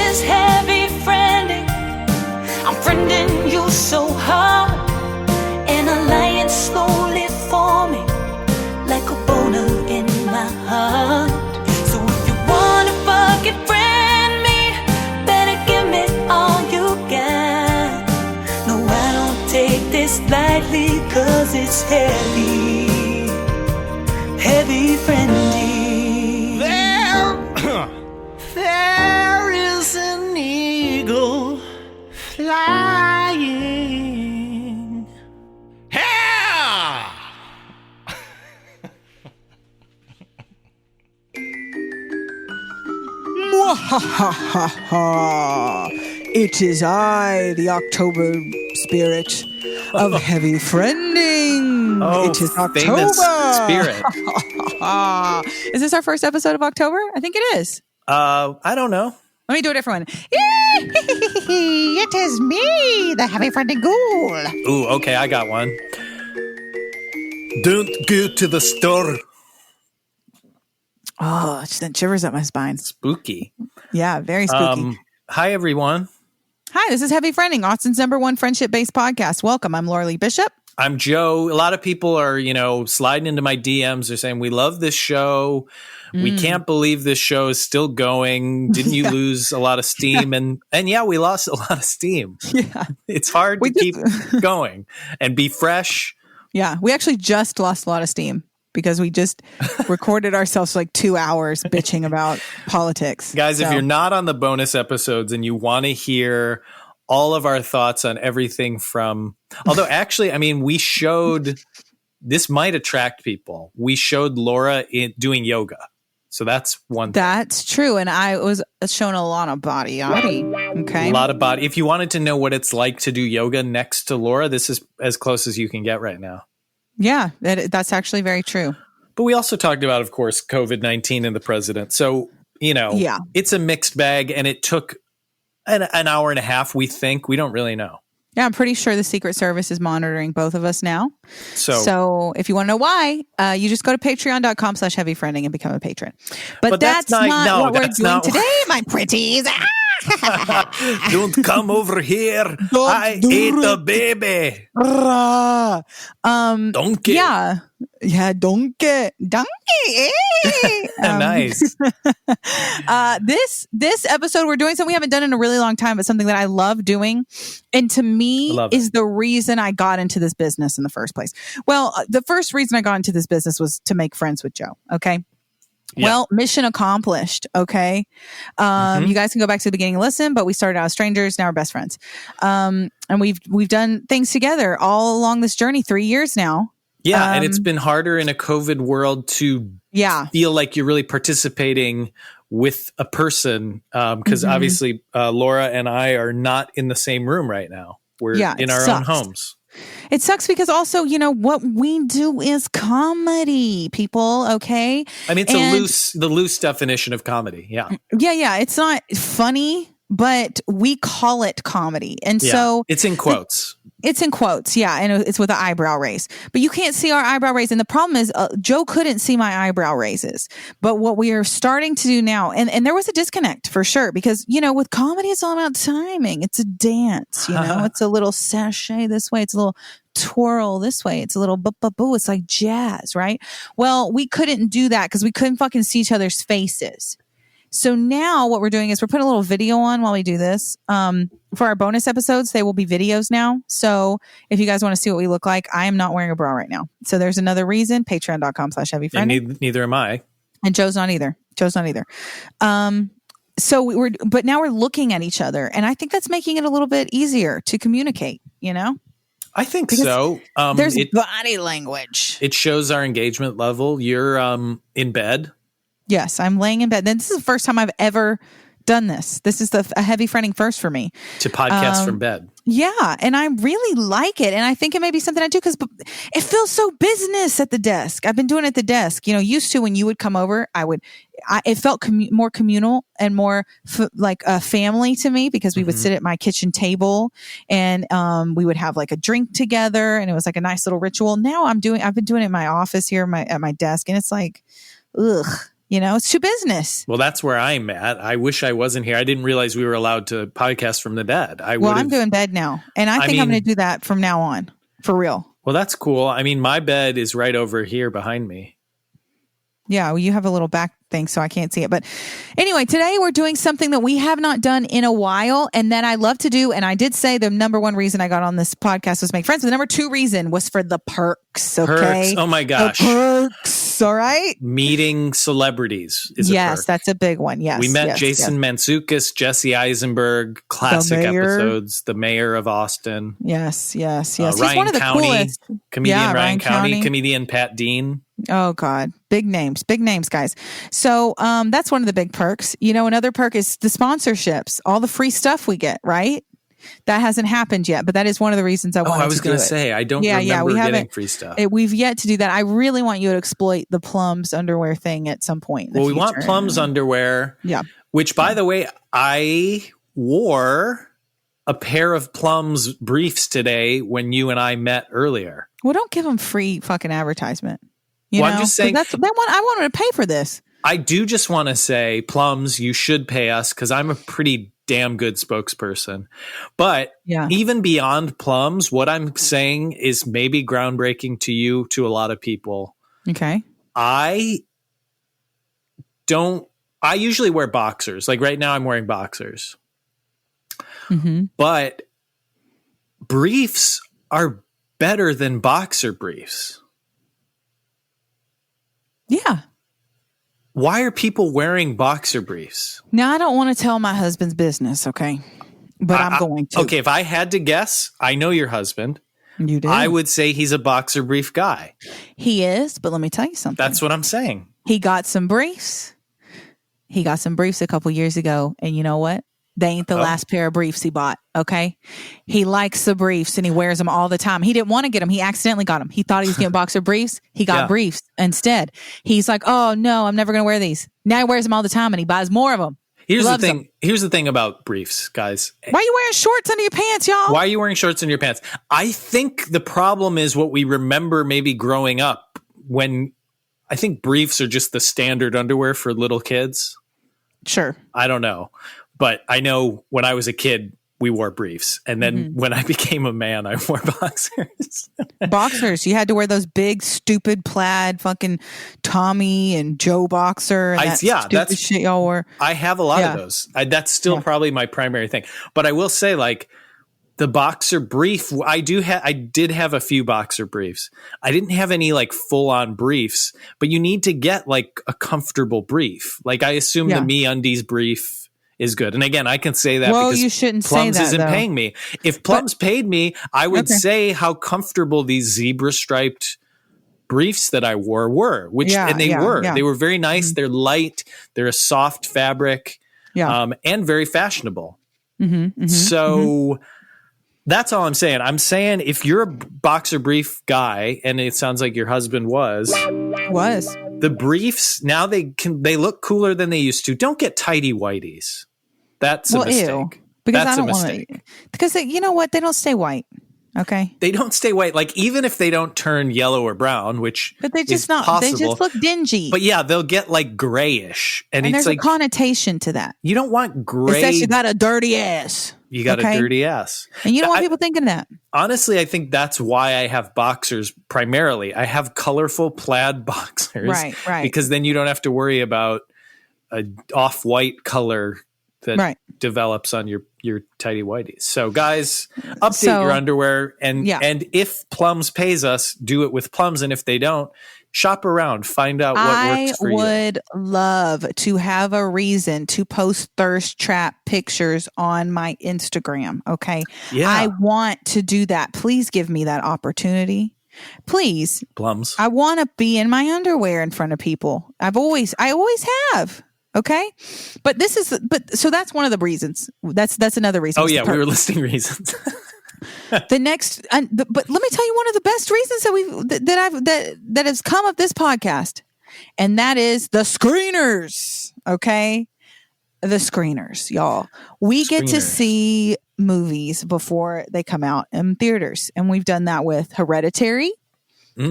is heavy friending. I'm friending you so hard. An alliance slowly forming like a boner in my heart. So if you wanna fucking friend me, better give me all you got. No, I don't take this lightly, cause it's heavy, heavy friending. There is an eagle flying. Yeah! Mwahahaha! It is I, the October spirit of heavy friending. Oh, it is October. famous spirit. Is this our first episode of October? I think it is. I don't know. Let me do a different one. It is me, the heavy friending ghoul. Ooh, okay, I got one. Don't go to the store. Oh, it sent shivers up my spine. Spooky. Yeah, very spooky. Hi, everyone. Hi, this is Heavy Friending, Austin's #1 friendship-based podcast. Welcome. I'm Laura Lee Bishop. I'm Joe. A lot of people are, sliding into my DMs. They're saying, we love this show. We can't believe this show is still going. Didn't you lose a lot of steam? And yeah, we lost a lot of steam. Yeah. It's hard to keep going and be fresh. Yeah, we actually just lost a lot of steam because we just recorded ourselves for like 2 hours bitching about politics. Guys, if you're not on the bonus episodes and you want to hear all of our thoughts on everything from, although actually, we showed, this might attract people. We showed Laura doing yoga. So that's one thing. That's true. And I was showing a lot of body. Okay. A lot of body. If you wanted to know what it's like to do yoga next to Laura, this is as close as you can get right now. Yeah, that's actually very true. But we also talked about, of course, COVID-19 and the president. So, it's a mixed bag, and it took an hour and a half, we think. We don't really know. Yeah, I'm pretty sure the Secret Service is monitoring both of us now. So if you want to know why, you just go to patreon.com/heavyfriending and become a patron. But that's not what we're doing today, my pretties. Don't come over here. I ate a baby. Donkey. Yeah, donkey. Nice. This episode, we're doing something we haven't done in a really long time, but something that I love doing. And to me is the reason I got into this business in the first place. Well, the first reason I got into this business was to make friends with Joe. Okay. Yeah. Well, mission accomplished. Okay. You guys can go back to the beginning and listen, but we started out as strangers. Now we're best friends. And we've done things together all along this journey, 3 years now. Yeah. And it's been harder in a COVID world to feel like you're really participating with a person. Cause obviously, Laura and I are not in the same room right now. We're in our own homes. It sucks because also, what we do is comedy, people. Okay. It's the loose definition of comedy. Yeah. Yeah. It's not funny, but we call it comedy. And so it's in quotes. It's in quotes. Yeah. And it's with an eyebrow raise, but you can't see our eyebrow raise. And the problem is Joe couldn't see my eyebrow raises, but what we are starting to do now, and there was a disconnect for sure, because, with comedy, it's all about timing. It's a dance, it's a little sachet this way. It's a little twirl this way. It's a little boo. It's like jazz, right? Well, we couldn't do that because we couldn't fucking see each other's faces. So now what we're doing is we're putting a little video on while we do this. For our bonus episodes, they will be videos now. So if you guys want to see what we look like, I am not wearing a bra right now. So there's another reason, patreon.com/heavyfriending. Neither am I. And Joe's not either. So but now we're looking at each other. And I think that's making it a little bit easier to communicate, I think so. There's body language. It shows our engagement level. You're in bed. Yes, I'm laying in bed. Then this is the first time I've ever done this. This is a heavy friending first for me. To podcast from bed. Yeah, and I really like it. And I think it may be something I do because it feels so business at the desk. I've been doing it at the desk. Used to when you would come over, it felt more communal and more like a family to me because we would sit at my kitchen table and we would have like a drink together and it was like a nice little ritual. Now I've been doing it in my office here at my desk and it's like, ugh. It's your business. Well, that's where I'm at. I wish I wasn't here. I didn't realize we were allowed to podcast from the bed. I'm doing bed now. And I think I'm going to do that from now on. For real. Well, that's cool. I mean, my bed is right over here behind me. Yeah, well, you have a little back thing, so I can't see it. But anyway, today we're doing something that we have not done in a while and that I love to do. And I did say the number one reason I got on this podcast was make friends. The number two reason was for the perks. Okay. Perks. Oh my gosh. The perks. All right. Meeting celebrities is a perk. That's a big one. Yes. We met Jason Mantzoukas, Jesse Eisenberg, classic episodes, the mayor of Austin. Yes. He's Ryan one of the County, coolest. Comedian Ryan County, comedian Pat Dean. Oh God. Big names, guys. So, that's one of the big perks. Another perk is the sponsorships, all the free stuff we get, right? That hasn't happened yet, but that is one of the reasons I wanted to do it. I was going to say, I don't remember getting free stuff. We've yet to do that. I really want you to exploit the Plums underwear thing at some point. We want Plums underwear. Yeah. Which, by the way, I wore a pair of Plums briefs today when you and I met earlier. Well, don't give them free fucking advertisement. I'm just saying. I wanted to pay for this. I do just want to say, Plums, you should pay us because I'm a pretty damn good spokesperson. But even beyond Plums, what I'm saying is maybe groundbreaking to you, to a lot of people. Okay. I usually wear boxers. Like right now I'm wearing boxers. Mm-hmm. But briefs are better than boxer briefs. Yeah. Why are people wearing boxer briefs? Now, I don't want to tell my husband's business, okay? But I'm going to. Okay, if I had to guess, I know your husband. You do? I would say he's a boxer brief guy. He is, but let me tell you something. That's what I'm saying. He got some briefs. A couple years ago, and you know what? They ain't the last pair of briefs he bought, okay? He likes the briefs, and he wears them all the time. He didn't want to get them. He accidentally got them. He thought he was getting boxer briefs. He got briefs instead. He's like, oh, no, I'm never going to wear these. Now he wears them all the time, and he buys more of them. Here's the thing. Here's the thing about briefs, guys. Why are you wearing shorts under your pants, y'all? Why are you wearing shorts under your pants? I think the problem is what we remember maybe growing up when I think briefs are just the standard underwear for little kids. Sure. I don't know. But I know when I was a kid, we wore briefs. And then when I became a man, I wore boxers. Boxers. You had to wear those big, stupid plaid fucking Tommy and Joe boxer. And that's shit y'all wore. I have a lot of those. That's still probably my primary thing. But I will say, like, the boxer brief, I did have a few boxer briefs. I didn't have any like full on briefs, but you need to get like a comfortable brief. Like I assume the MeUndies brief is good. And again, I can say that because you shouldn't Plums say that, isn't paying me. If Plums paid me, I would say how comfortable these zebra striped briefs that I wore were, They were very nice. Mm-hmm. They're light. They're a soft fabric, and very fashionable. Mm-hmm, mm-hmm, that's all I'm saying. I'm saying if you're a boxer brief guy, and it sounds like your husband was the briefs, now they look cooler than they used to. Don't get tighty whities. That's a mistake. Ew, because I don't want to. Because you know what? They don't stay white. Okay. They don't stay white. Like even if they don't turn yellow or brown, but they just possible, they just look dingy. But yeah, they'll get like grayish, and it's there's like a connotation to that. You don't want gray. It says you got a dirty ass. You got a dirty ass, and you don't want people thinking that. Honestly, I think that's why I have boxers. Primarily, I have colorful plaid boxers, right? Because then you don't have to worry about a off-white color that develops on your tighty whities. So guys, update your underwear and if Plums pays us, do it with Plums. And if they don't, shop around, find out what works for you. I would love to have a reason to post thirst trap pictures on my Instagram. Okay. Yeah. I want to do that. Please give me that opportunity. Please. Plums. I want to be in my underwear in front of people. I always have. Okay. So that's one of the reasons. That's another reason. Oh yeah. We were listing reasons. But let me tell you one of the best reasons that has come of this podcast, and that is the screeners. Okay. The screeners, y'all. We get to see movies before they come out in theaters. And we've done that with Hereditary,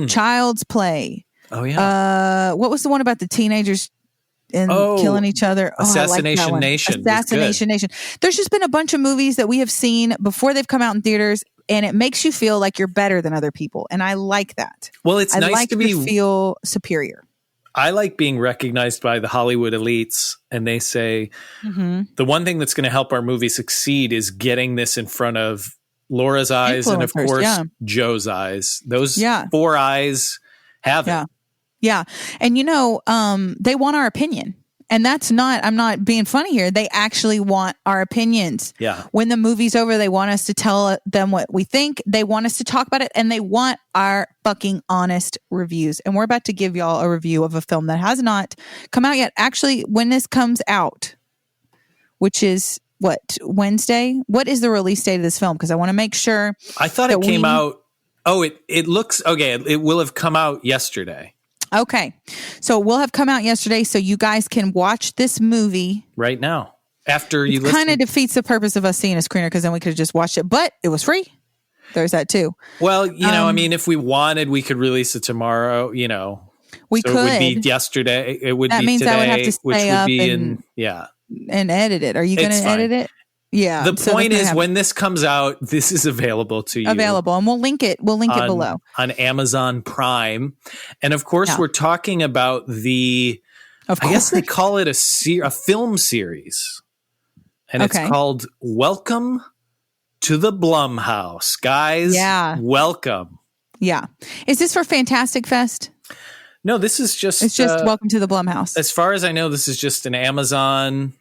Child's Play. Oh yeah. What was the one about the teenagers and killing each other. Assassination Nation. Assassination Nation. There's just been a bunch of movies that we have seen before they've come out in theaters, and it makes you feel like you're better than other people. And I like that. Well, it's nice like to feel superior. I like being recognized by the Hollywood elites, and they say the one thing that's going to help our movie succeed is getting this in front of Laura's eyes and, of course, Joe's eyes. Those 4 eyes have it. Yeah. And, they want our opinion. And that's not, I'm not being funny here. They actually want our opinions. Yeah. When the movie's over, they want us to tell them what we think. They want us to talk about it, and they want our fucking honest reviews. And we're about to give y'all a review of a film that has not come out yet. Actually, when this comes out, which is Wednesday? What is the release date of this film? Because I want to make sure. I thought it came out. Oh, it looks okay. It will have come out yesterday. Okay. So it will have come out yesterday, so you guys can watch this movie right now. After you listen. Kind of defeats the purpose of us seeing a screener, because then we could have just watched it, but it was free. There's that too. Well, if we wanted, we could release it tomorrow, We could. It would be yesterday. It would that be means today, I would have to stay which would up be and edit it. Are you going to edit it? Yeah. The point is, when this comes out, this is available to you. Available. And we'll link it. We'll link it below. On Amazon Prime. And of course, we're talking about I guess they call it a film series. And it's called Welcome to the Blumhouse. Guys, welcome. Yeah. Is this for Fantastic Fest? No, this is just... It's just Welcome to the Blumhouse. As far as I know, this is just an Amazon...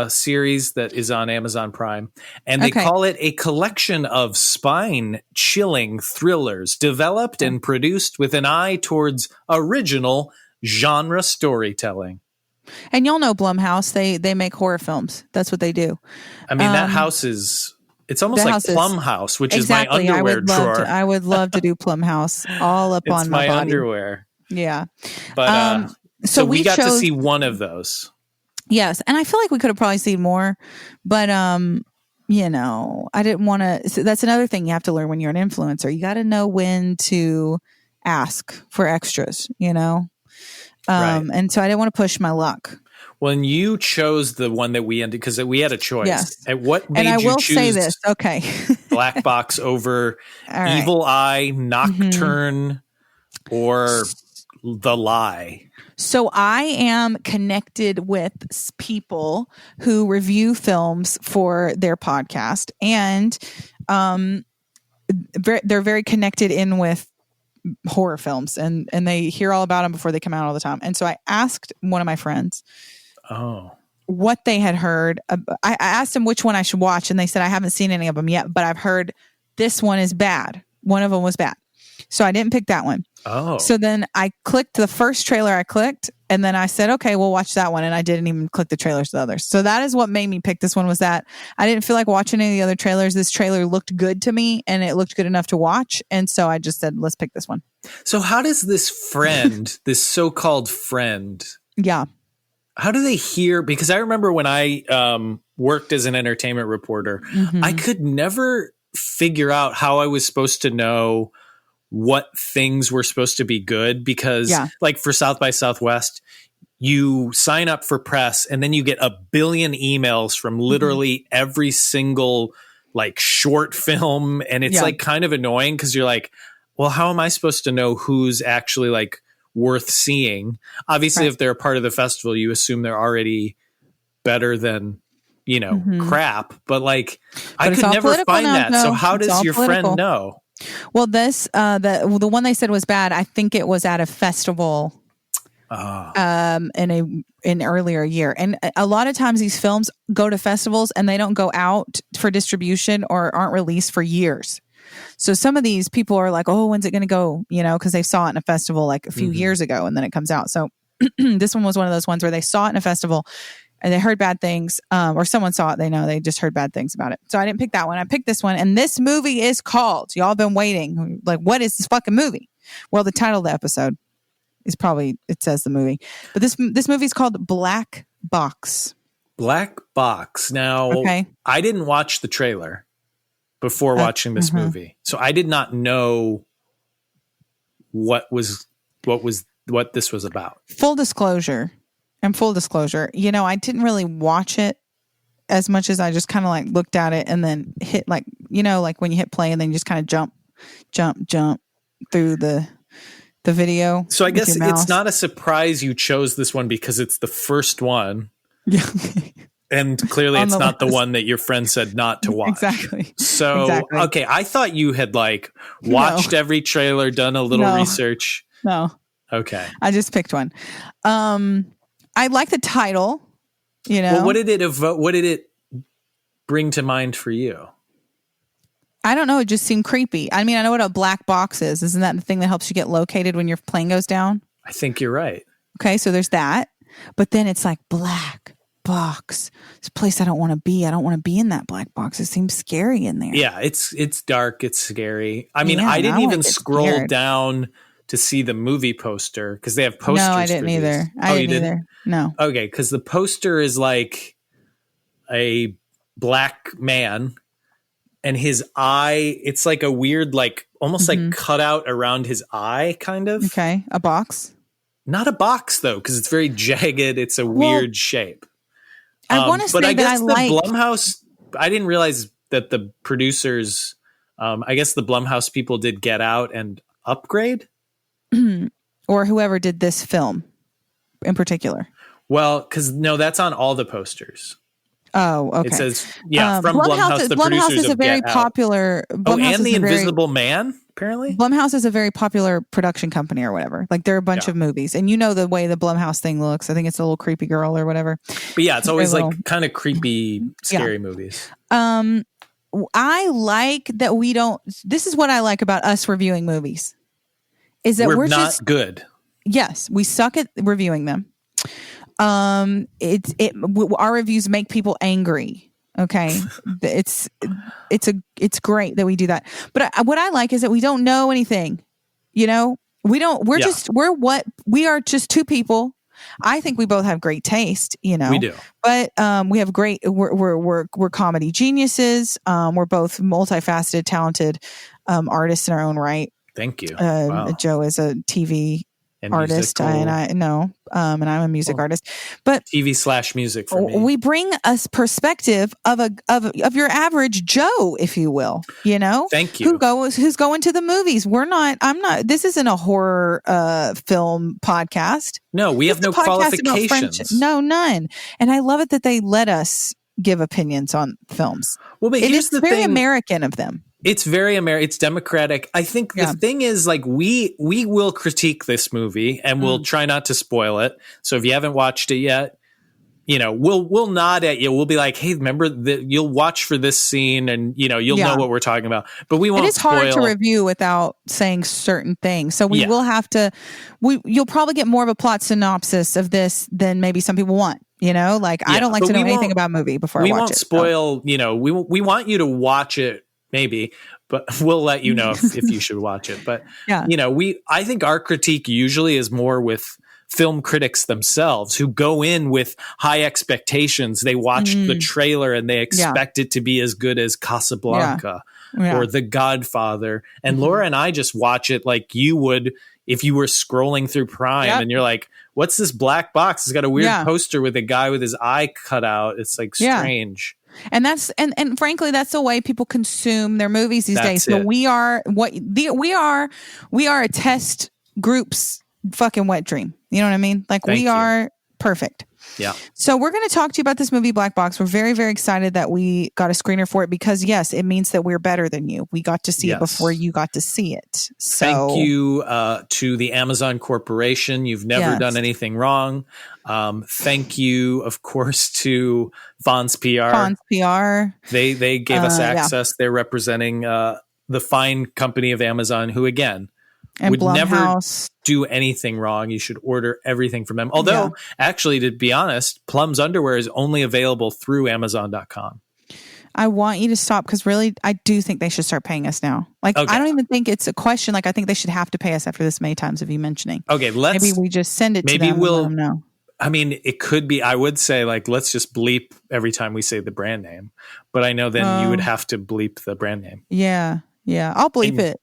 series that is on Amazon Prime, and they call it a collection of spine-chilling thrillers developed and produced with an eye towards original genre storytelling. And y'all know Blumhouse, they make horror films. That's what they do. I mean, that house is... It's almost like Plumhouse, which is my underwear drawer. I would love to do Plumhouse all up on my body. Underwear. Yeah. But so we got to see one of those. Yes. And I feel like we could have probably seen more, but, I didn't want to. So that's another thing you have to learn when you're an influencer. You got to know when to ask for extras, right. And so I didn't want to push my luck. When you chose the one that we ended, because we had a choice. Yes. And what made and I you will choose say this. Okay. Black Box over Evil Eye, Nocturne, or The Lie? So I am connected with people who review films for their podcast, and they're very connected in with horror films, and they hear all about them before they come out all the time. And so I asked one of my friends what they had heard. I asked them which one I should watch, and they said, I haven't seen any of them yet, but I've heard this one is bad. One of them was bad. So I didn't pick that one. Oh. So then I clicked the first trailer and then I said, okay, we'll watch that one. And I didn't even click the trailers to the others. So that is what made me pick this one, was that I didn't feel like watching any of the other trailers. This trailer looked good to me, and it looked good enough to watch. And so I just said, let's pick this one. So how does this friend, this so-called friend, how do they hear? Because I remember when I worked as an entertainment reporter, I could never figure out how I was supposed to know what things were supposed to be good, because like for South by Southwest, you sign up for press and then you get a billion emails from literally every single like short film. And it's like kind of annoying, because you're like, well, how am I supposed to know who's actually like worth seeing? Obviously, if they're a part of the festival, you assume they're already better than, crap. But like, I could never find that. No. So how does your friend know? Well, this the one they said was bad. I think it was at a festival in earlier year. And a lot of times these films go to festivals and they don't go out for distribution or aren't released for years. So some of these people are like, oh, when's it going to go? Because they saw it in a festival like a few years ago, and then it comes out. So this one was one of those ones where they saw it in a festival and they heard bad things, or someone saw it. They just heard bad things about it. So I didn't pick that one. I picked this one. And this movie is called, y'all been waiting, like, what is this fucking movie? Well, the title of the episode is probably, it says the movie. But this movie is called Black Box. Black Box. Now, I didn't watch the trailer before watching this movie. So I did not know what this was about. Full disclosure. And full disclosure, I didn't really watch it as much as I just kind of like looked at it and then hit like when you hit play and then you just kind of jump through the video. So I with guess your mouse. it's not a surprise you chose this one because it's the first one. Yeah. And clearly On it's the not the list. one that your friend said not to watch. Exactly. So, Exactly. okay, I thought you had like watched every trailer, done a little No. research. No, Okay. I just picked one. I like the title, Well, what did it evoke? What did it bring to mind for you? I don't know. It just seemed creepy. I mean, I know what a black box is. Isn't that the thing that helps you get located when your plane goes down? I think you're right. Okay, so there's that. But then it's like black box. It's a place I don't want to be. I don't want to be in that black box. It seems scary in there. Yeah, it's dark. It's scary. I mean, Yeah, I didn't I even like it scroll scared. down to see the movie poster because they have posters. No, I didn't for these. either. I you didn't either. No. Okay, because the poster is like a black man and his eye, it's like a weird, like almost like cutout around his eye, kind of. Okay, a box. Not a box though, because it's very jagged. It's a weird shape. I want to say but I that guess I the like. Blumhouse, I didn't realize that the producers, I guess the Blumhouse people did Get Out and Upgrade. Or whoever did this film in particular. Well, because no, that's on all the posters. Oh, okay. It says, from Blumhouse, the Blumhouse producers is a of very Get Out. popular. Blumhouse And The is a very- Invisible Man, apparently? Blumhouse is a very popular production company or whatever. Like there are a bunch of movies, and the way the Blumhouse thing looks. I think it's a little creepy girl or whatever. But yeah, it's always Very like kind of creepy, scary movies. I like that we don't. This is what I like about us reviewing movies, is that we're not just good. Yes, we suck at reviewing them. Our reviews make people angry. Okay, it's great that we do that. But what I like is that we don't know anything. We don't. We are just two people. I think we both have great taste. We do. But we have great. We're comedy geniuses. We're both multifaceted, talented artists in our own right. Thank you. Joe is a TV and artist, and and I'm a music artist. But TV/music for me. We bring us perspective of your average Joe, if you will. Thank you. Who's going to the movies? I'm not. This isn't a horror film podcast. No, we have no qualifications. No, none. And I love it that they let us give opinions on films. Well, but here's the thing. It's very American of them. It's very American. It's democratic. I think the thing is, like, we will critique this movie and we'll try not to spoil it. So if you haven't watched it yet, we'll nod at you. We'll be like, hey, remember that you'll watch for this scene and you'll know what we're talking about. But we won't. It is hard to review without saying certain things. So we will have to. You'll probably get more of a plot synopsis of this than maybe some people want. I don't like to know anything about a movie before I watch it. We won't spoil. We want you to watch it. Maybe, but we'll let you know if you should watch it. But I think our critique usually is more with film critics themselves who go in with high expectations. They watch the trailer and they expect it to be as good as Casablanca or The Godfather. And Laura and I just watch it like you would if you were scrolling through Prime and you're like, what's this black box? It's got a weird poster with a guy with his eye cut out. It's like strange. And that's and frankly, that's the way people consume their movies these days. So we are a test group's fucking wet dream. You know what I mean? Like we are perfect. Yeah. So we're going to talk to you about this movie, Black Box. We're very, very excited that we got a screener for it because yes, it means that we're better than you. We got to see it before you got to see it. So thank you to the Amazon Corporation. You've never done anything wrong. Thank you, of course, to Fonz PR. Fonz PR. They gave us access. Yeah. They're representing the fine company of Amazon, who again would never do anything wrong. You should order everything from them. Although, actually, to be honest, Plum's underwear is only available through Amazon.com. I want you to stop because really, I do think they should start paying us now. Like, I don't even think it's a question. Like, I think they should have to pay us after this many times of you mentioning. Okay, maybe we just send it to them. Maybe we'll and let them know. I mean, it could be, I would say, like, let's just bleep every time we say the brand name. But I know then you would have to bleep the brand name. Yeah. Yeah. I'll bleep it.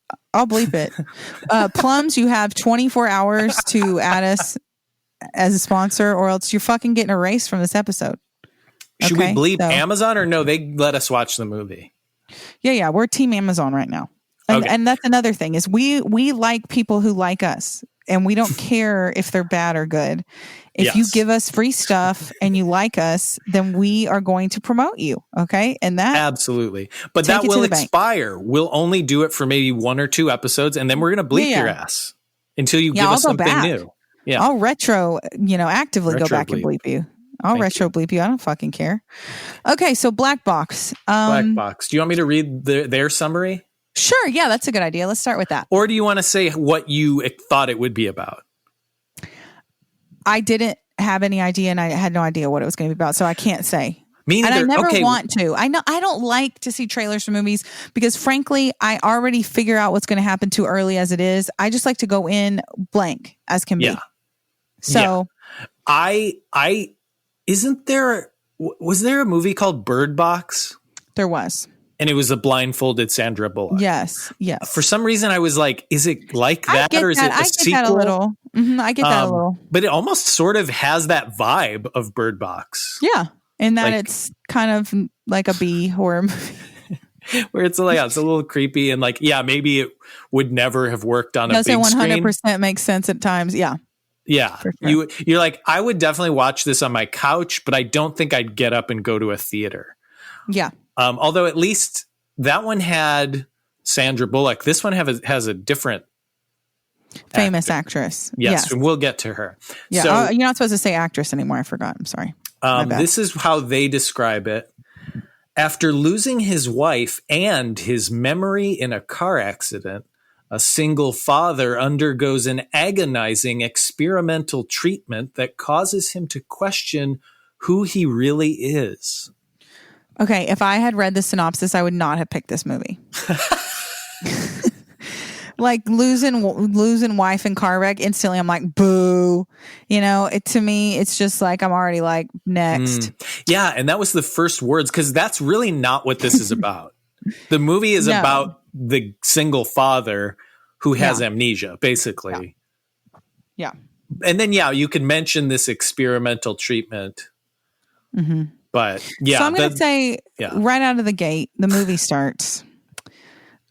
Plums, you have 24 hours to add us as a sponsor, or else you're fucking getting erased from this episode. Should we bleep Amazon, or no? They let us watch the movie. Yeah, we're Team Amazon right now, and that's another thing is we like people who like us, and we don't care if they're bad or good. If you give us free stuff and you like us, then we are going to promote you. Okay. And that absolutely. But that will expire. We'll only do it for maybe 1 or 2 episodes, and then we're going to bleep your ass until you give us something new. Yeah. I'll actively go back and bleep you. I'll bleep you. I don't fucking care. Okay. So Black Box. Black Box. Do you want me to read their summary? Sure. Yeah, that's a good idea. Let's start with that. Or do you want to say what you thought it would be about? I didn't have any idea, and I had no idea what it was going to be about, so I can't say. Me neither. And I never want to. I don't like to see trailers for movies because, frankly, I already figure out what's going to happen too early as it is. I just like to go in blank as can be. So, was there a movie called Bird Box? There was. And it was a blindfolded Sandra Bullock. Yes. For some reason, I was like, is it like that, or is it a sequel? I get that a little. Mm-hmm, I get that a little. But it almost sort of has that vibe of Bird Box. Yeah. In that it's kind of like a B horror movie. Where it's like, it's a little creepy, and maybe it would never have worked on a big screen. Doesn't 100% make sense at times. Yeah. Yeah. Sure. You're like, I would definitely watch this on my couch, but I don't think I'd get up and go to a theater. Yeah. Although at least that one had Sandra Bullock. This one has a different famous actress. Yes, and we'll get to her. Yeah, so, you're not supposed to say actress anymore. I forgot. I'm sorry. This is how they describe it. After losing his wife and his memory in a car accident, a single father undergoes an agonizing experimental treatment that causes him to question who he really is. Okay, if I had read the synopsis, I would not have picked this movie. Like losing wife in car wreck, instantly I'm like, boo. To me, it's just like I'm already like, next. Yeah, and that was the first words, because that's really not what this is about. The movie is about the single father who has amnesia, basically. Yeah. And then, you can mention this experimental treatment. Mm-hmm. But so I'm going to say right out of the gate, the movie starts.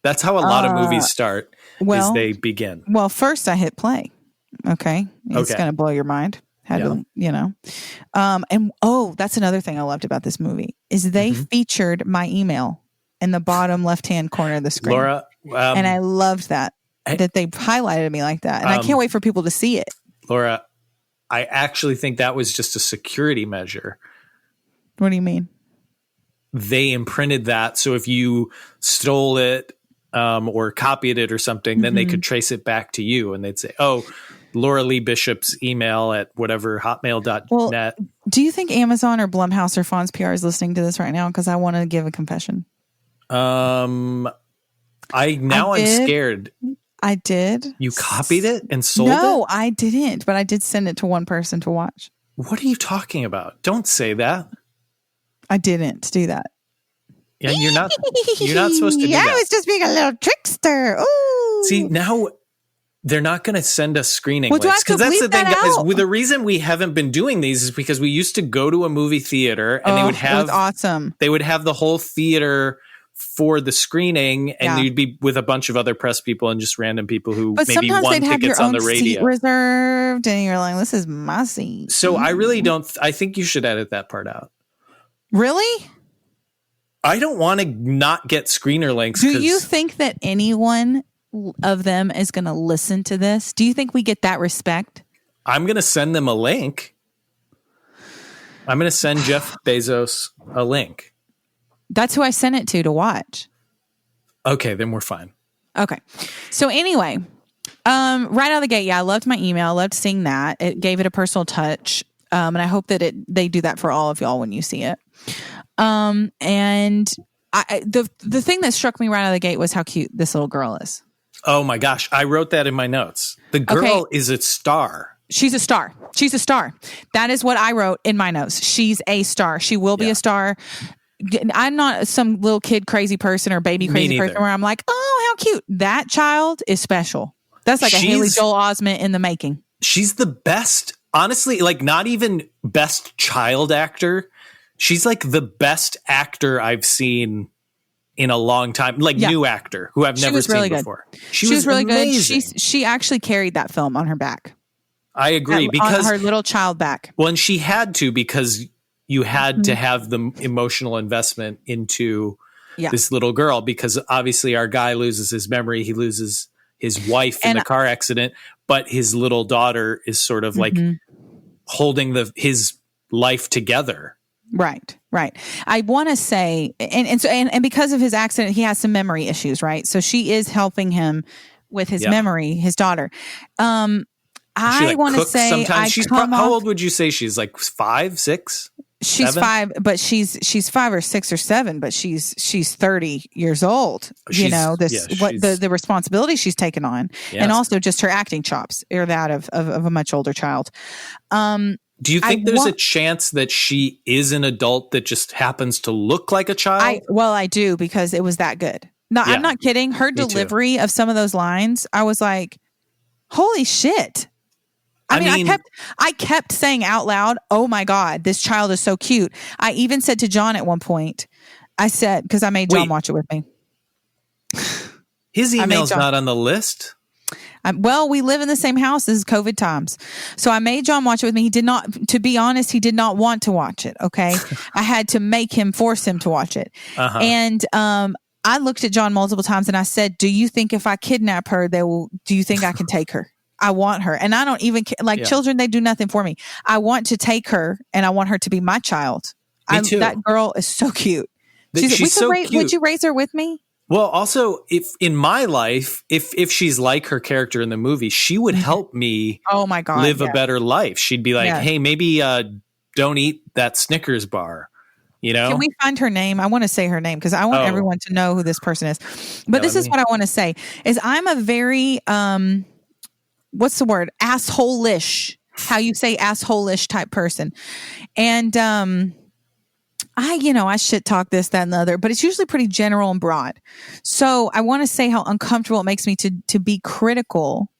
That's how a lot of movies start. Is they begin. Well, first I hit play. Okay. It's going to blow your mind. And that's another thing I loved about this movie is they featured my email in the bottom left-hand corner of the screen. Laura. And I loved that they highlighted me like that. And I can't wait for people to see it. Laura, I actually think that was just a security measure. What do you mean? They imprinted that. So if you stole it or copied it or something, then they could trace it back to you. And they'd say, Laura Lee Bishop's email at whatever, hotmail.net. Well, do you think Amazon or Blumhouse or Fonz PR is listening to this right now? Because I want to give a confession. I'm scared. I did. You copied it and sold it? No, I didn't. But I did send it to one person to watch. What are you talking about? Don't say that. I didn't do that. Yeah, you're not supposed to do that. I was just being a little trickster. Ooh. See, now they're not going to send us screening links, because that's the thing, guys. The reason we haven't been doing these is because we used to go to a movie theater and they would have it was awesome. They would have the whole theater for the screening, and you'd be with a bunch of other press people and just random people who maybe won tickets on the radio. Seat reserved, and you're like, "This is my seat." So I really don't. I think you should edit that part out. Really? I don't want to not get screener links. Do you think that anyone of them is going to listen to this? Do you think we get that respect? I'm going to send them a link. I'm going to send Jeff Bezos a link. That's who I sent it to watch. Okay, then we're fine. Okay. So anyway, right out of the gate, I loved my email. I loved seeing that. It gave it a personal touch. And I hope that they do that for all of y'all when you see it. And the thing that struck me right out of the gate was how cute this little girl is. Oh my gosh. I wrote that in my notes. The girl is a star. She's a star. She's a star. That is what I wrote in my notes. She's a star. She will be a star. I'm not some little kid crazy person or baby crazy person where I'm like, oh, how cute. That child is special. That's like a Haley Joel Osment in the making. She's the best honestly, like not even best child actor. She's like the best actor I've seen in a long time, like new actor who I've never seen before. She was really amazing. Good. She actually carried that film on her back. I agree, because on her little child back. Well, and she had to, because you had to have the emotional investment into this little girl, because obviously our guy loses his memory. He loses his wife in the car accident, but his little daughter is sort of like holding his life together. Right. I want to say, and because of his accident, he has some memory issues, right? So she is helping him with his memory, his daughter. I want to say, sometimes how old would you say she's? Like 5, 6? She's 7? 5, but she's 5 or 6 or 7, but she's 30 years old. The responsibility she's taken on, and also just her acting chops are that of a much older child. Do you think there's a chance that she is an adult that just happens to look like a child? I do, because it was that good. No, I'm not kidding. Her delivery of some of those lines, I was like, holy shit. I mean, I kept saying out loud, oh my God, this child is so cute. I even said to John at one point, I said, because I made John watch it with me. His email's not on the list. Well, we live in the same house. This is COVID times. So I made John watch it with me. He did not, to be honest, he did not want to watch it. Okay. I had to force him to watch it. And, I looked at John multiple times and I said, do you think if I kidnap her, do you think I can take her? I want her. And I don't even children, they do nothing for me. I want to take her, and I want her to be my child. Me too. That girl is so cute. She's so cute. Would you raise her with me? Well, also, if in my life, if she's like her character in the movie, she would help me live a better life. She'd be like, hey, maybe don't eat that Snickers bar. You know? Can we find her name? I want to say her name because I want everyone to know who this person is. But this is what I want to say is I'm a very what's the word? Asshole-ish. How you say asshole-ish type person. And I shit talk this, that, and the other, but it's usually pretty general and broad. So I want to say how uncomfortable it makes me to be critical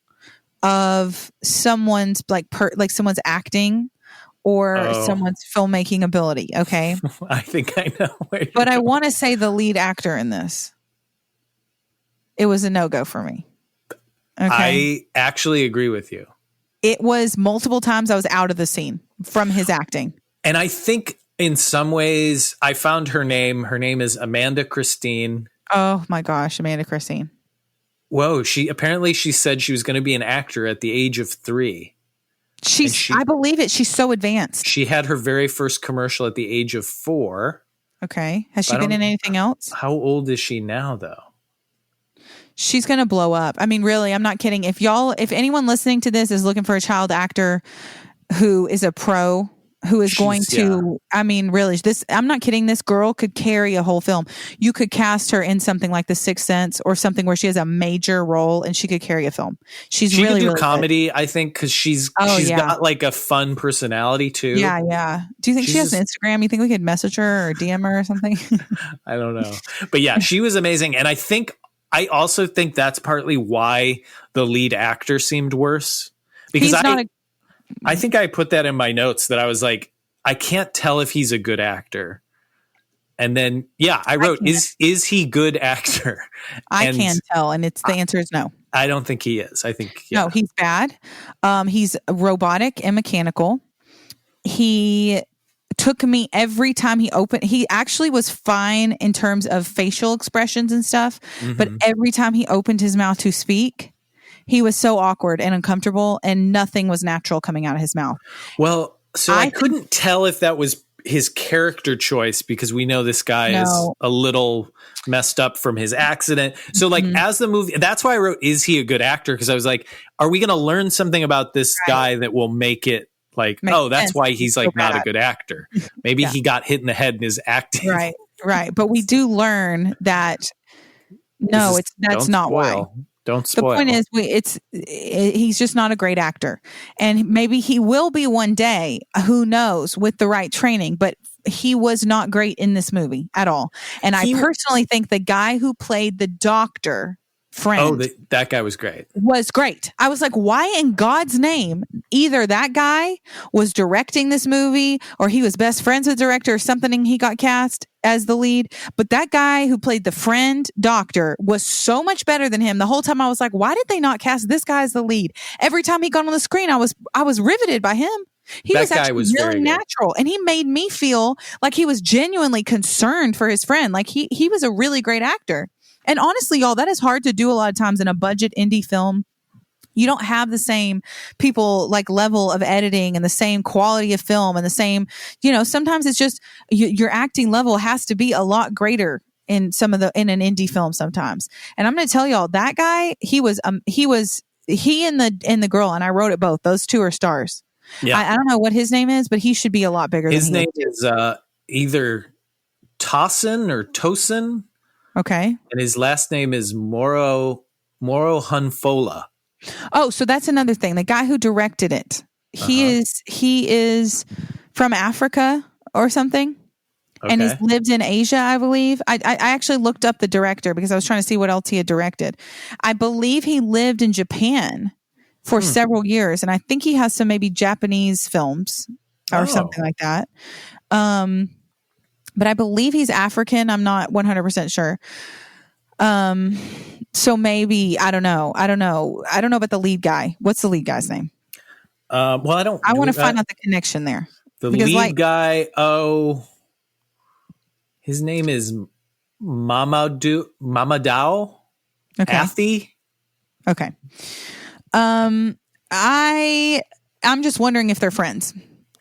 of someone's someone's acting or someone's filmmaking ability. Okay. I think I know where you're But I want to say the lead actor in this, it was a no-go for me. Okay. I actually agree with you. It was multiple times I was out of the scene from his acting. And I think in some ways I found her name. Her name is Amanda Christine. Oh my gosh, Amanda Christine. Whoa. She said she was going to be an actor at the age of 3. I believe it. She's so advanced. She had her very first commercial at the age of 4. Okay. Has she been in anything else? How old is she now though? She's going to blow up. I mean, really, I'm not kidding. If anyone listening to this is looking for a child actor who is a pro, who is I mean, really, I'm not kidding. This girl could carry a whole film. You could cast her in something like The Sixth Sense or something where she has a major role and she could carry a film. She could do really comedy, good. I think, because she's got like a fun personality too. Yeah. Do you think she has an Instagram? You think we could message her or DM her or something? I don't know. But yeah, she was amazing. And I also think that's partly why the lead actor seemed worse. Because I think I put that in my notes that I was like, I can't tell if he's a good actor. And then, I wrote, is he good actor? I can tell. And the answer is no. I don't think he is. I think, no, he's bad. He's robotic and mechanical. He took me every time he opened. He actually was fine in terms of facial expressions and stuff. Mm-hmm. But every time he opened his mouth to speak, he was so awkward and uncomfortable and nothing was natural coming out of his mouth. Well, so I couldn't tell if that was his character choice because we know this guy is a little messed up from his accident. So like as the movie, that's why I wrote, is he a good actor? Because I was like, are we going to learn something about this guy that will make it like, that's why he's like not a good actor. Maybe he got hit in the head in his acting. Right. But we do learn that that's not why. Don't spoil. The point is, he's just not a great actor, and maybe he will be one day. Who knows? With the right training, but he was not great in this movie at all. And I personally think the guy who played the doctor friend that guy was great. was great. I was like, why in God's name? Either that guy was directing this movie or he was best friends with the director or something and he got cast as the lead. But that guy who played the friend doctor was so much better than him. The whole time I was like, why did they not cast this guy as the lead? Every time he got on the screen, I was riveted by him. He That was guy actually was very really good. natural, and he made me feel like he was genuinely concerned for his friend. Like he was a really great actor. And honestly, y'all, that is hard to do a lot of times in a budget indie film. You don't have the same people like level of editing and the same quality of film and the same, sometimes it's just your acting level has to be a lot greater in in an indie film sometimes. And I'm going to tell y'all that guy, he and the girl, and I wrote it both. Those two are stars. Yeah. I don't know what his name is, but he should be a lot bigger. His than name is either Tosin or Tosin. Okay. And his last name is Moro Hunfola. Oh, so that's another thing. The guy who directed it, he is from Africa or something. Okay. And he's lived in Asia, I believe. I actually looked up the director because I was trying to see what else he had directed. I believe he lived in Japan for several years. And I think he has some maybe Japanese films or something like that. But I believe he's African. I'm not 100% sure. So maybe, I don't know. I don't know about the lead guy. What's the lead guy's name? I want to find out the connection there. The lead guy. His name is Mamadou Okay. Athi. Okay. I'm just wondering if they're friends.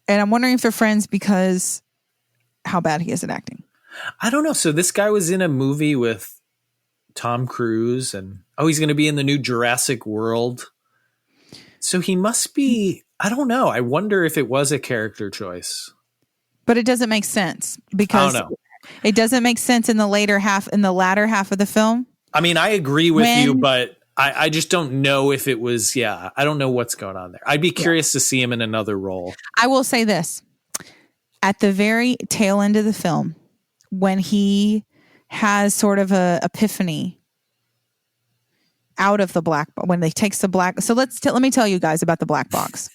And I'm wondering if they're friends because how bad he is at acting. I don't know. So this guy was in a movie with Tom Cruise and he's going to be in the new Jurassic World. So he must be, I don't know. I wonder if it was a character choice. But it doesn't make sense because it doesn't make sense in the latter half of the film. I mean, I agree with you, but I just don't know if it was, I don't know what's going on there. I'd be curious to see him in another role. I will say this. At the very tail end of the film, when he has sort of a epiphany out of the black box, when they takes the black. So let me tell you guys about the black box.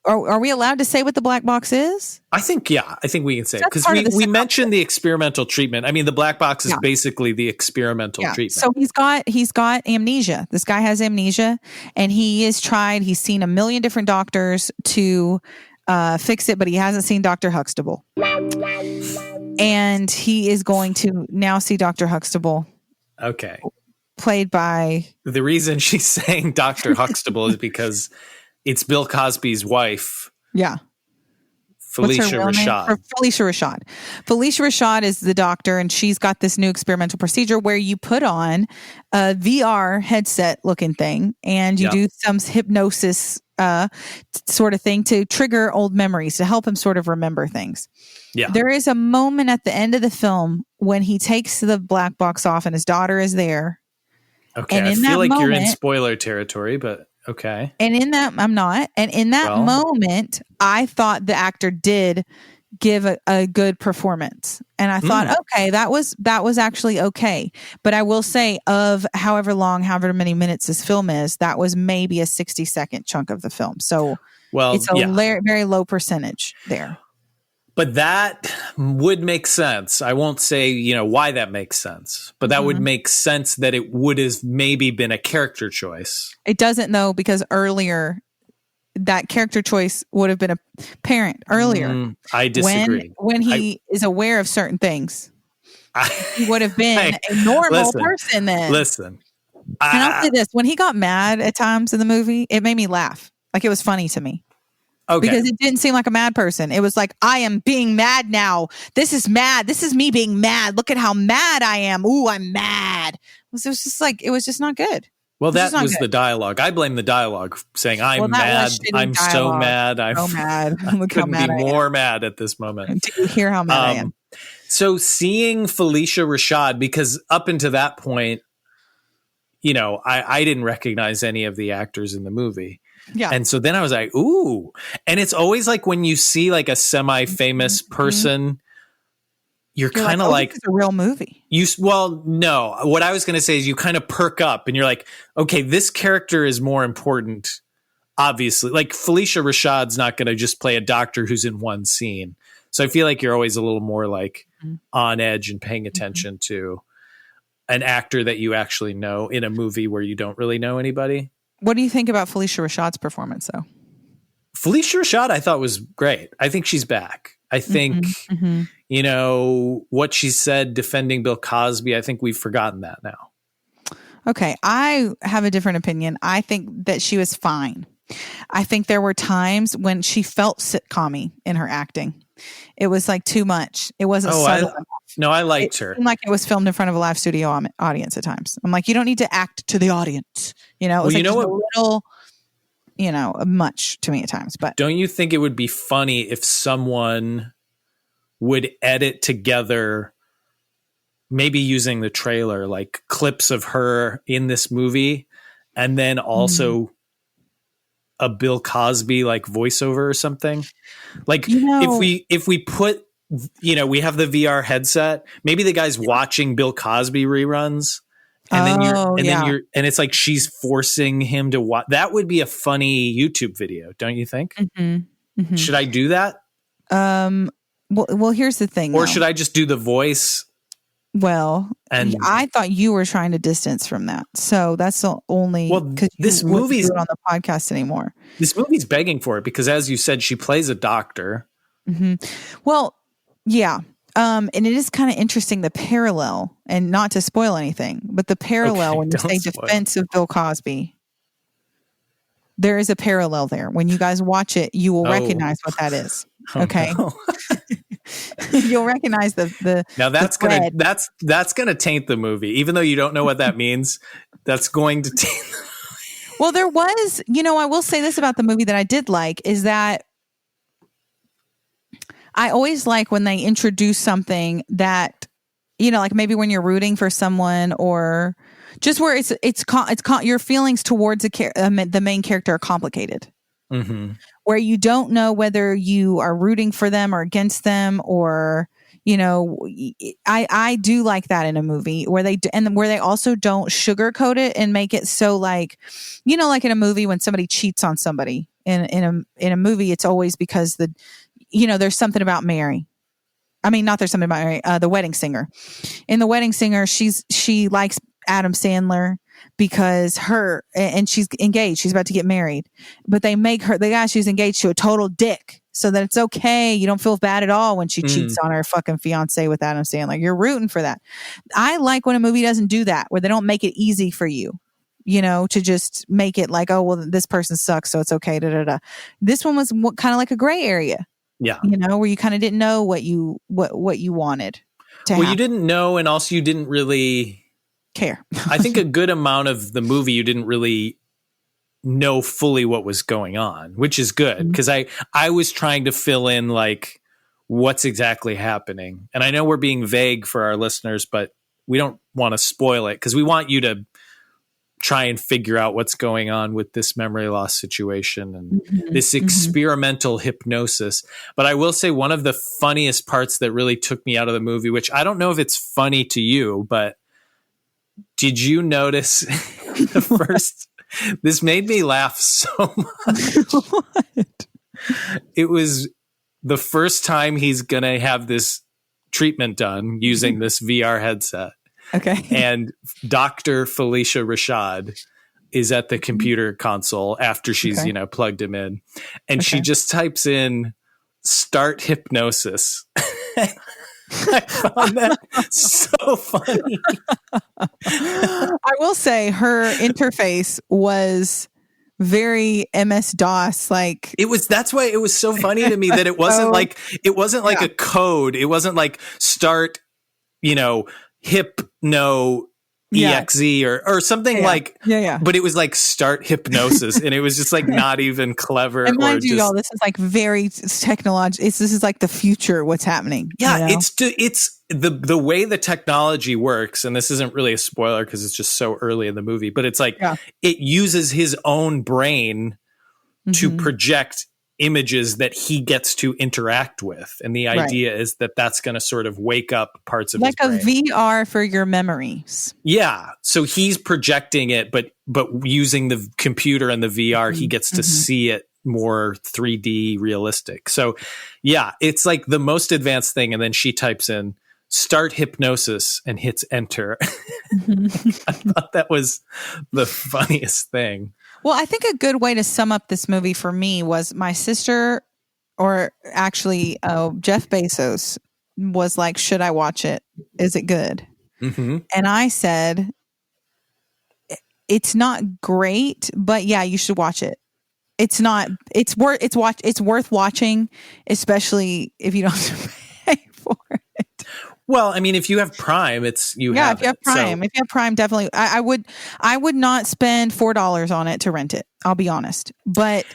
Are we allowed to say what the black box is? I think we can say it because we mentioned the experimental treatment. I mean, the black box is basically the experimental treatment. So he's got amnesia. This guy has amnesia, and he's seen a million different doctors to fix it, but he hasn't seen Dr. Huxtable. And he is going to now see Dr. Huxtable. Okay. Played by... The reason she's saying Dr. Huxtable is because it's Bill Cosby's wife. Yeah. Felicia Rashad. Felicia Rashad. Felicia Rashad is the doctor, and she's got this new experimental procedure where you put on a VR headset looking thing, and you do some hypnosis sort of thing to trigger old memories, to help him sort of remember things. Yeah. There is a moment at the end of the film when he takes the black box off and his daughter is there. Okay, I feel like you're in spoiler territory, but okay. And in that, I'm not. And in that moment, I thought the actor did give a good performance. And I thought, okay, that was actually okay. But I will say, of however many minutes this film is, that was maybe a 60-second chunk of the film. So it's a very low percentage there. But that would make sense. I won't say, why that makes sense, but that would make sense that it would have maybe been a character choice. It doesn't, though, because earlier that character choice would have been apparent earlier. I disagree. When he is aware of certain things, he would have been a normal person then. Listen. And I'll say this. When he got mad at times in the movie, it made me laugh. Like, it was funny to me. Okay. Because it didn't seem like a mad person. It was like, I am being mad now. This is mad. This is me being mad. Look at how mad I am. Ooh, I'm mad. It was just like, it was just not good. Well, that was the dialogue. I blame the dialogue, saying I'm mad. I'm so mad. I'm so mad. Look how mad I am. More mad at this moment. Do you hear how mad I am? So seeing Felicia Rashad, because up until that point, I didn't recognize any of the actors in the movie. Yeah. And so then I was like, ooh. And it's always like when you see like a semi-famous person, you're kind of like, it's a real movie. Well, no, what I was going to say is you kind of perk up and you're like, okay, this character is more important. Obviously, like Felicia Rashad's not going to just play a doctor who's in one scene. So I feel like you're always a little more like on edge and paying attention to an actor that you actually know in a movie where you don't really know anybody. What do you think about Felicia Rashad's performance, though? Felicia Rashad, I thought was great. I think she's back. I think, you know, what she said defending Bill Cosby, I think we've forgotten that now. Okay. I have a different opinion. I think that she was fine. I think there were times when she felt sitcom-y in her acting. It was like too much. It wasn't subtle enough. No, I liked her. It seemed like it was filmed in front of a live studio audience at times. I'm like, you don't need to act to the audience. You know, it was like just a little, you know, much to me at times. But don't you think it would be funny if someone would edit together, maybe using the trailer, like clips of her in this movie, and then also a Bill Cosby like voiceover or something? Like, you know, if we put, you know, we have the VR headset, maybe the guy's watching Bill Cosby reruns, and then it's like she's forcing him to watch. That would be a funny YouTube video, don't you think? Should I do that? Well, here's the thing. Or should I just do the voice? Well, and I thought you were trying to distance from that. So that's the only, because this movie's on the podcast anymore. This movie's begging for it because, as you said, she plays a doctor. Well, yeah. And it is kind of interesting, the parallel, and not to spoil anything, but the parallel when you say defense of Bill Cosby, there is a parallel there. When you guys watch it, you will recognize what that is. Okay. No. You'll recognize the now that's gonna taint the movie, even though you don't know what that means. That's going to taint the movie. Well, there was, you know, I will say this about the movie that I did like is that I always like when they introduce something that, you know, like maybe when you're rooting for someone, or just where your feelings towards the main character are complicated. Where you don't know whether you are rooting for them or against them, or, you know, I do like that in a movie where they also don't sugarcoat it and make it so like, you know, like in a movie when somebody cheats on somebody in a movie, it's always because there's something about Mary. I mean, not there's something about Mary, The Wedding Singer. In The Wedding Singer, she likes Adam Sandler because and she's engaged. She's about to get married, but they make the guy she's engaged to a total dick so that it's okay. You don't feel bad at all when she cheats on her fucking fiance with Adam Sandler. You're rooting for that. I like when a movie doesn't do that, where they don't make it easy for you, you know, to just make it like, oh, well, this person sucks, so it's okay. This one was kind of like a gray area. Yeah. You know, where you kind of didn't know what you wanted to happen. You didn't know, and also you didn't really care. I think a good amount of the movie you didn't really know fully what was going on, which is good, because I was trying to fill in like what's exactly happening. And I know we're being vague for our listeners, but we don't want to spoil it because we want you to try and figure out what's going on with this memory loss situation and this experimental hypnosis. But I will say one of the funniest parts that really took me out of the movie, which I don't know if it's funny to you, but did you notice the first? This made me laugh so much. What? It was the first time he's going to have this treatment done using this VR headset. Okay. And Dr. Felicia Rashad is at the computer console after she's, plugged him in. And she just types in start hypnosis. I found that so funny. I will say her interface was very MS-DOS like. That's why it was so funny to me that it wasn't like a code. It wasn't like start, hypno exe or something like. But it was like start hypnosis, and it was just like not even clever. And mind you, y'all, this is like very technological. This is like the future. What's happening? Yeah, it's the way the technology works, and this isn't really a spoiler because it's just so early in the movie. But it's like it uses his own brain to project images that he gets to interact with. And the idea is that that's going to sort of wake up parts of his brain. Like a VR for your memories. Yeah. So he's projecting it, but using the computer and the VR, he gets to see it more 3D realistic. So yeah, it's like the most advanced thing. And then she types in start hypnosis and hits enter. I thought that was the funniest thing. Well, I think a good way to sum up this movie for me was my sister, or actually Jeff Bezos, was like, should I watch it? Is it good? And I said, it's not great, but yeah, you should watch it. It's worth watching, especially if you don't have to pay for it. Well, I mean, if you have Prime, if you have Prime, definitely. I would not spend $4 on it to rent it. I'll be honest, but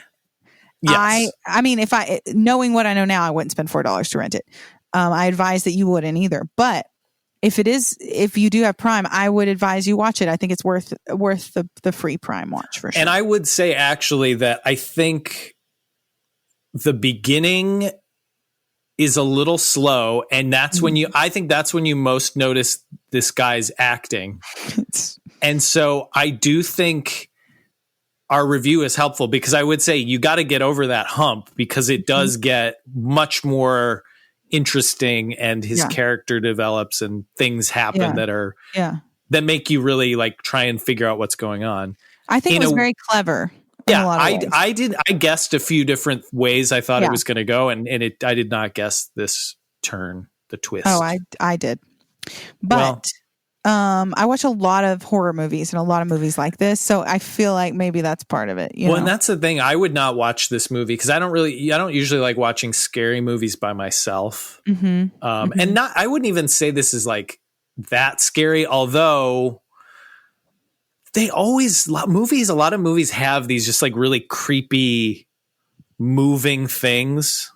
yes. I mean, knowing what I know now, I wouldn't spend $4 to rent it. I advise that you wouldn't either. But if you do have Prime, I would advise you watch it. I think it's worth the free Prime watch for sure. And I would say actually that I think the beginning is a little slow, and that's when I think that's when you most notice this guy's acting. And so I do think our review is helpful, because I would say you got to get over that hump, because it does get much more interesting, and his character develops and things happen that make you really like try and figure out what's going on. I think it was very clever. Yeah, I guessed a few different ways I thought it was going to go, and I did not guess this turn, the twist. Oh, I did. But I watch a lot of horror movies and a lot of movies like this, so I feel like maybe that's part of it. And that's the thing. I would not watch this movie because I don't usually like watching scary movies by myself. And I wouldn't even say this is like that scary, although a lot of movies have these just like really creepy moving things.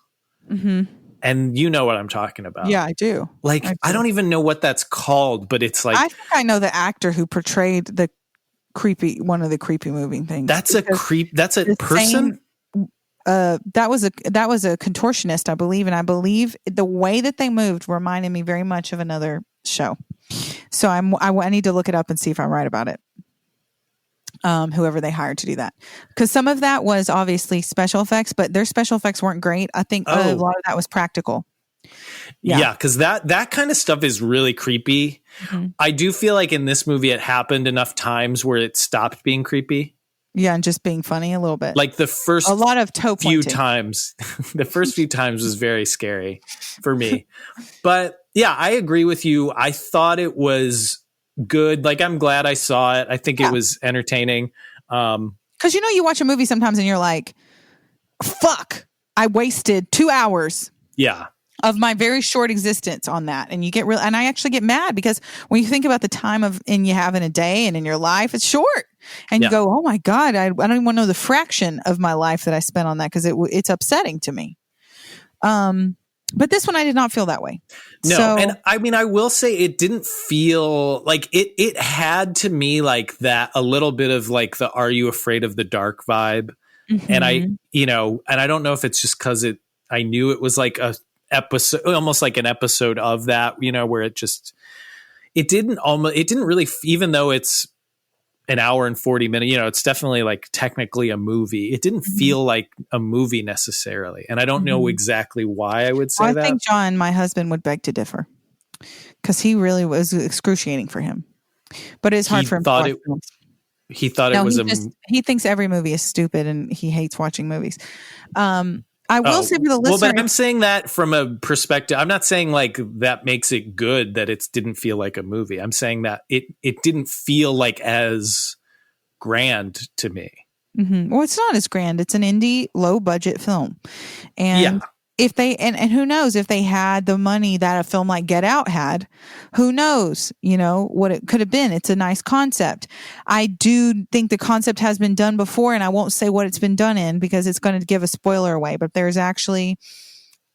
And you know what I'm talking about. Yeah, I do. Like, I don't even know what that's called, but it's like, I think I know the actor who portrayed one of the creepy moving things. That's a person. That was a contortionist, I believe. And I believe the way that they moved reminded me very much of another show. So I need to look it up and see if I'm right about it. Whoever they hired to do that, because some of that was obviously special effects, but their special effects weren't great. I think a lot of that was practical. Yeah, because that kind of stuff is really creepy. I do feel like in this movie it happened enough times where it stopped being creepy. Yeah, and just being funny a little bit. Like the first few times, the first few times was very scary for me. But yeah, I agree with you. I thought it was good. Like, I'm glad I saw it. I think it was entertaining. Because you watch a movie sometimes and you're like, fuck, I wasted 2 hours of my very short existence on that. And you get real, and I actually get mad because when you think about the time you have in a day and in your life, it's short. And you go, oh my God, I don't even want to know the fraction of my life that I spent on that, because it's upsetting to me. But this one, I did not feel that way. No, and I mean, I will say it didn't feel like it had to me like that, a little bit of like the "Are you afraid of the dark" vibe. And I don't know if it's just because I knew it was like a episode, almost like an episode of that, where it didn't really, even though it's an hour and 40 minutes, it's definitely like technically a movie. It didn't feel like a movie necessarily. And I don't know exactly why I would say that. I think John, my husband, would beg to differ, because he really was excruciating for him. But it's hard for him to watch films. He thought it was he thinks every movie is stupid and he hates watching movies. I will say for the listener. Well, but I'm saying that from a perspective. I'm not saying like that makes it good that it didn't feel like a movie. I'm saying that it didn't feel like as grand to me. Well, it's not as grand. It's an indie, low budget film, and if they and who knows if they had the money that a film like Get Out had, who knows, what it could have been. It's a nice concept. I do think the concept has been done before, and I won't say what it's been done in because it's going to give a spoiler away, but there's actually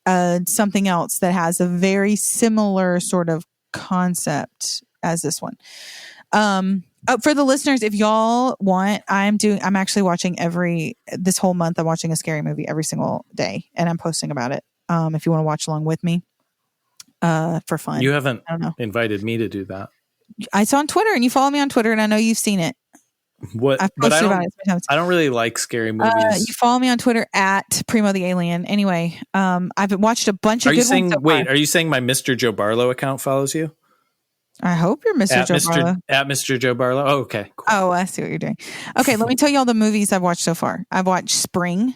something else that has a very similar sort of concept as this one. For the listeners, if y'all want, I'm actually watching this whole month. I'm watching a scary movie every single day, and I'm posting about it. If you want to watch along with me, for fun. You haven't I don't know. invited me to do that. I saw on Twitter, and you follow me on Twitter, and I know you've seen it. What? I've But posted about it sometimes. I don't really like scary movies. You follow me on Twitter at Primo the Alien. Anyway, I've watched a bunch of good ones. Are you saying my Mr. Joe Barlow account follows you? I hope you're Mr. Joe Barlow. At Mr. Joe Barlow. Oh, okay. Cool. Oh, I see what you're doing. Okay, let me tell you all the movies I've watched so far. I've watched Spring.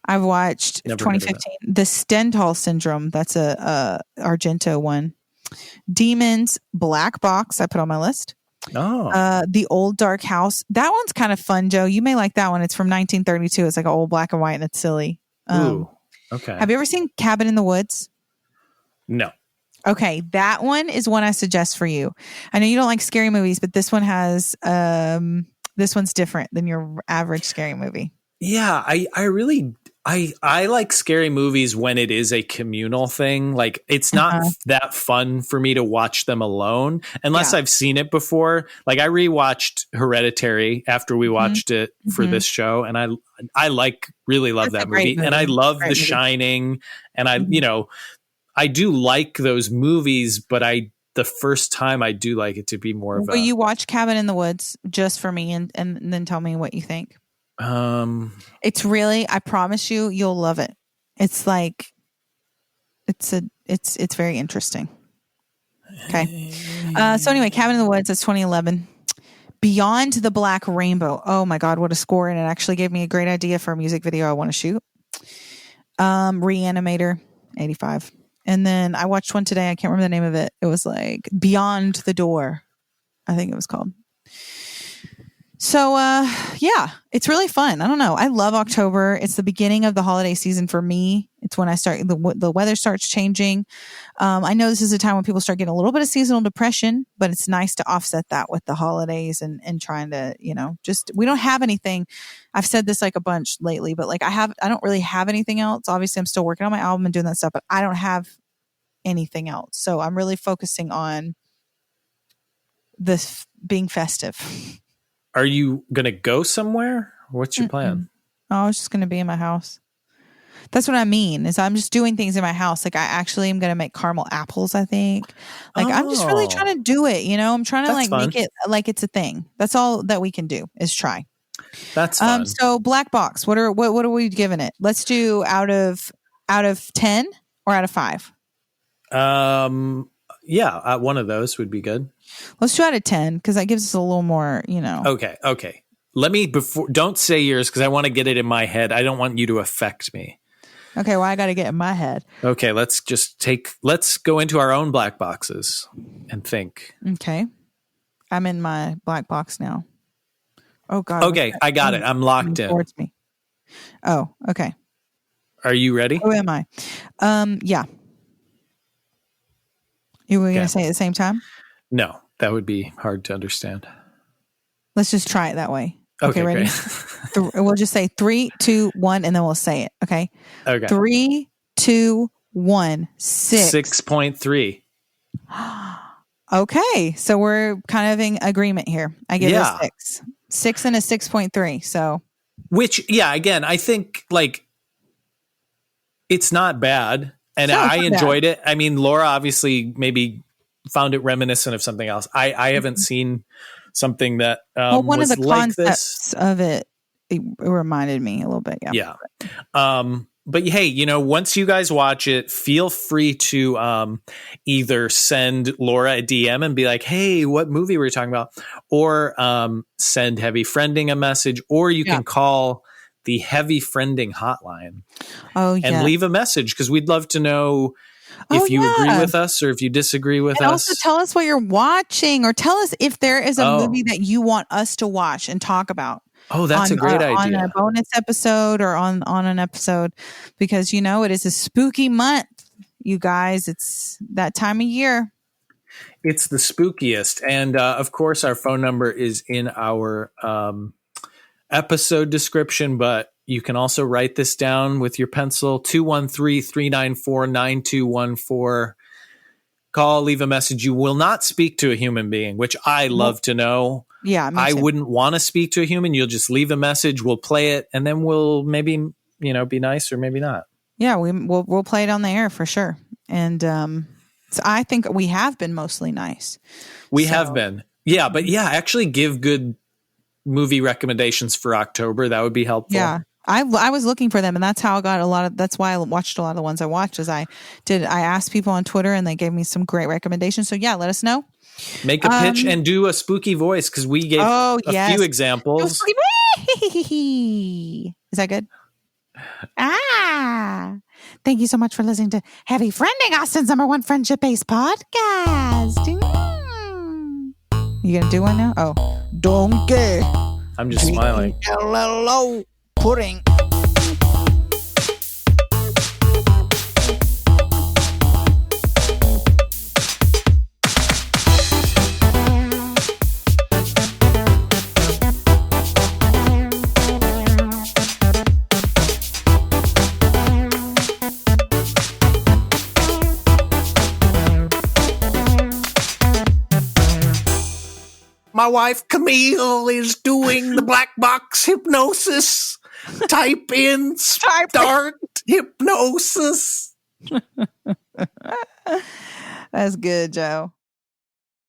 I've watched 2015, The Stendhal Syndrome. That's a Argento one. Demons, Black Box. I put on my list. Oh. The Old Dark House. That one's kind of fun, Joe. You may like that one. It's from 1932. It's like an old black and white, and it's silly. Ooh. Okay. Have you ever seen Cabin in the Woods? No. Okay, that one is one I suggest for you. I know you don't like scary movies, but this one has this one's different than your average scary movie. Yeah, I really like scary movies when it is a communal thing. Like it's not that fun for me to watch them alone unless I've seen it before. Like I rewatched Hereditary after we watched it for this show, and I really love that movie. And I love The Shining, and I do like those movies, but the first time I do like it to be more of Will you watch Cabin in the Woods just for me and then tell me what you think? It's really, I promise you'll love it. It's like, it's very interesting. Okay. So anyway, Cabin in the Woods, that's 2011. Beyond the Black Rainbow. Oh my God, what a score. And it actually gave me a great idea for a music video I want to shoot. Reanimator, 85. And then I watched one today. I can't remember the name of it. It was like Beyond the Door, I think it was called. So, yeah, it's really fun. I don't know. I love October. It's the beginning of the holiday season for me. It's when the weather starts changing. I know this is a time when people start getting a little bit of seasonal depression, but it's nice to offset that with the holidays and trying to, we don't have anything. I've said this like a bunch lately, but like I don't really have anything else. Obviously I'm still working on my album and doing that stuff, but I don't have anything else. So I'm really focusing on this being festive. Are you going to go somewhere? What's your plan? Oh, I was just going to be in my house. That's what I mean is I'm just doing things in my house. Like I actually am going to make caramel apples, I think. Like I'm just really trying to do it. I'm trying to make it like it's a thing. That's all that we can do is try. That's fun. So Black Box, what are we giving it? Let's do out of 10 or out of 5? Yeah, one of those would be good. Let's do out of 10 because that gives us a little more, Okay. Let me don't say yours because I want to get it in my head. I don't want you to affect me. Okay, well, I got to get in my head. Okay, let's go into our own black boxes and think. Okay. I'm in my black box now. Oh, God. Okay, I got it. I'm locked in. Towards me. Oh, okay. Are you ready? Who am I? Yeah. You were going to say it at the same time? No, that would be hard to understand. Let's just try it that way. Okay, ready? We'll just say 3, 2, 1, and then we'll say it. Okay. Okay. 3, 2, 1, 6. 6.3. Okay, so we're kind of in agreement here. I give it a 6. 6 and a 6.3. So, which, again, I think like it's not bad. And I enjoyed it. I mean, Laura obviously maybe found it reminiscent of something else. I haven't seen something that one was of the like concepts of it reminded me a little bit. Yeah. But hey, once you guys watch it, feel free to either send Laura a DM and be like, hey, what movie were you talking about? Or send Heavy Friending a message, or you can call the Heavy Friending hotline and leave a message because we'd love to know if you agree with us or if you disagree with us. And also tell us what you're watching or tell us if there is a movie that you want us to watch and talk about. Oh, that's a great idea. On a bonus episode or on an episode because, it is a spooky month, you guys. It's that time of year. It's the spookiest. And of course, our phone number is in our episode description, but you can also write this down with your pencil, 213-394-9214. call, leave a message. You will not speak to a human being, which I love to know. Yeah, me I too. wouldn't want to speak to a human. You'll just leave a message. We'll play it, and then we'll maybe, be nice or maybe not. Yeah, we'll play it on the air for sure. And so I think we have been mostly nice. We have been. Yeah, but actually give good movie recommendations for October. That would be helpful. Yeah. I was looking for them, and that's how I got that's why I watched a lot of the ones I watched. I asked people on Twitter, and they gave me some great recommendations. So yeah, let us know. Make a pitch and do a spooky voice, because we gave a few examples. Is that good? Thank you so much for listening to Heavy Friending, Austin's #1 friendship-based podcast. You gonna do one now? Oh, donkey. I'm just smiling. Hello, pudding. My wife Camille is doing the black box hypnosis. Type in start hypnosis. That's good, Joe.